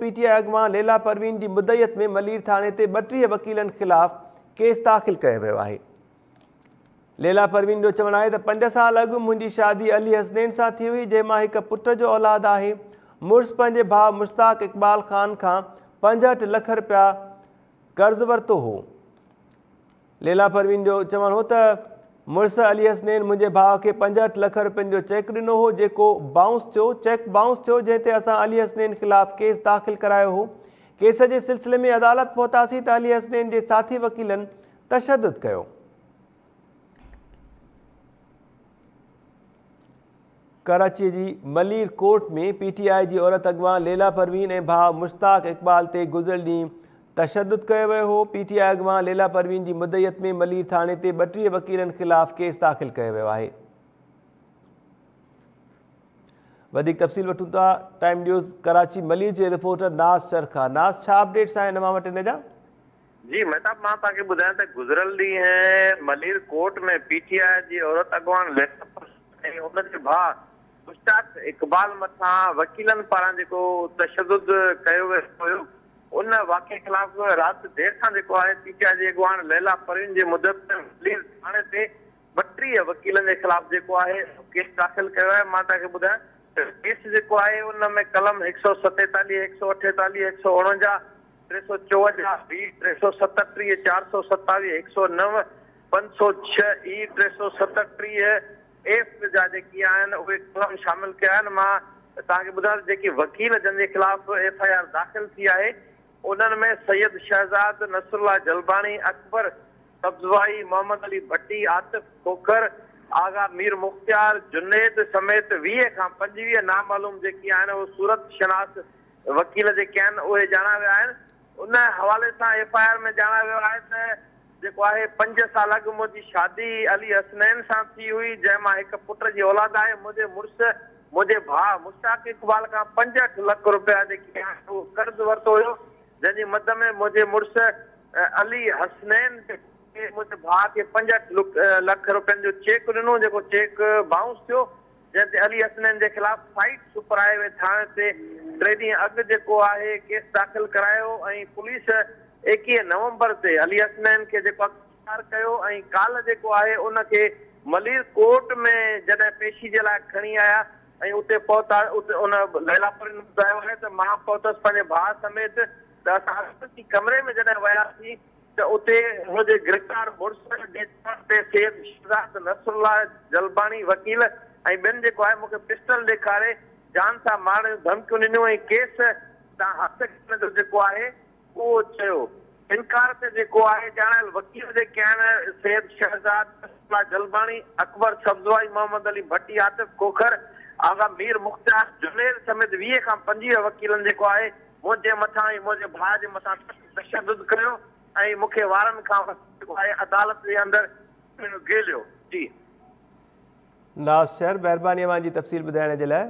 PTI अॻुवां Laila Parveen ji मुद्दत में मलीर थाणे ते 32 वकीलनि ख़िलाफ़ केस दाख़िल कयो वियो आहे। लैला परवीन जो चवणु आहे त 5 साल अॻु मुंहिंजी शादी अली हसनैन सां थी हुई, जंहिं मां हिकु पुट जो औलाद आहे। मुड़ुसु पंहिंजे भाउ मुश्ताक इक़बाल ख़ान खां 65 लख रुपया कर्ज़ु वरितो हो। लैला परवीन जो चवणु हो त मुड़ुसु अली हसनैन मुंहिंजे भाउ खे 65 लख रुपयनि जो चेक ॾिनो हो, जेको चेक बाउंस थियो, जंहिं ते असां अली हसनैन ख़िलाफ़ केस दाख़िल करायो हो। केस जे सिलसिले में अदालत पहुतासीं त अली हसनैन जे साथी वकीलनि तशदुद कयो। कराची जी मलीर कोर्ट में पीटीआई जी औरत अॻुवां लैला परवीन ऐं भाउ मुश्ताक इक़बाल ते गुज़िरियल ॾींहुं तशदुद कयो वियो हो। पीटीआई अॻुवां लैला परवीन जी मुद्दत में मलीर थाणे ते 32 वकीलनि ख़िलाफ़ केस दाख़िल कयो वियो आहे। वधीक तफ़सील वठूं था टाइम न्यूज़ कराची मलीर जे रिपोर्टर नाज़ चरखा। नाज़, छा अपडेट्स आहिनि अवां वटि इन जा? जी महताब, मां तव्हांखे ॿुधायां त गुज़िरियल ॾींहुं मलीर कोर्ट में पीटीआई जी औरत अॻुवान ऐं उन जे भाउ मुश्ताक इक़बाल मथां वकीलनि पारां जेको तशदुद कयो वियो हुयो, उन वाक़े ख़िलाफ़ राति देरि सां जेको आहे पीटीआई जी अॻुवान लैला परवीन जी मुद्दत में मलीर थाणे ते 32 वकीलनि जे ख़िलाफ़ जेको आहे केस दाख़िल कयो आहे। मां तव्हांखे ॿुधायां त केस जेको आहे उन में कलम 147, 148, 149, 354, 337, 427, 109, 506 ई 337 एफ जा जेकी आहिनि उहे कलम शामिल कया आहिनि। मां तव्हांखे ॿुधायां जेकी वकील जंहिंजे ख़िलाफ़ FIR दाख़िल थी आहे उन्हनि में सैयद शहज़ाद, नसरुल्लाह जलबाणी, अकबर सब्ज़वाई, मोहम्मद अली भट्टी, आतिफ खोखर, आगा मीर मुख्तियार, जुनेद समेत 20 खां 25 नामालूम जेकी आहिनि उहे सूरत शनास वकील जेके आहिनि उहे ॼाणा विया आहिनि। उन हवाले सां FIR में ॼाणा वियो आहे त जेको आहे 5 साल अॻु मुंहिंजी शादी अली हसनैन सां थी हुई, जंहिं मां हिकु पुट जी औलाद आहे। मुंहिंजे मुड़ुसु मुंहिंजे भाउ मुश्ताक इक़बाल खां 65 लख रुपया जेके आहिनि उहो कर्ज़ु वरितो हुयो, जंहिंजी मद में मुंहिंजे मुड़ुसु अली हसनैन मुंहिंजे भाउ खे 65 लख रुपयनि जो चेक ॾिनो, जेको चेक बाउंस थियो, जंहिं ते अली हसनैन जे ख़िलाफ़ फाइट सुपराए वे थाणे ते 3 ॾींहं अॻु जेको आहे केस दाख़िल करायो ऐं पुलिस 21 नवंबर ते अली हसनैन खे जेको गिरफ़्तार कयो ऐं काल्ह जेको आहे उनखे मलीर कोर्ट में जॾहिं पेशी जे लाइ खणी आया ऐं उते पहुता, उते उन लैला परवीन ॿुधायो आहे त मां पहुतसि पंहिंजे भाउ समेत। त असां कमरे में जॾहिं वियासीं त उते मुंहिंजे गिरफ़्तार मुड़ुसु ते सैयद शहज़ाद, नसरुल्लाह जलबाणी वकील ऐं ॿियनि जेको आहे मूंखे पिस्टल ॾेखारे जान सां मारण धमकियूं ॾिनियूं ऐं केस तव्हां हथ जो जेको आहे उहो चयो। इनकार ते जेको आहे ॼाणायल वकील जेके आहिनि सैयद शहज़ाद, नसरुल्लाह जलबाणी, अकबर सब्ज़वाई, मोहम्मद अली भट्टी, आतिफ खोखर, आगा मीर मुख्तियार, जुनेद समेत 20 खां 25 वकीलनि जेको आहे मुंहिंजे मथां ऐं मुंहिंजे भाउ जे मथां तशदुद कयो ऐं मूंखे वारनि खां जेको आहे अदालत जे अंदरि घेलियो। जी नाज़ शहर, महिरबानी अवां जी तफ़सील ॿुधाइण जे लाइ।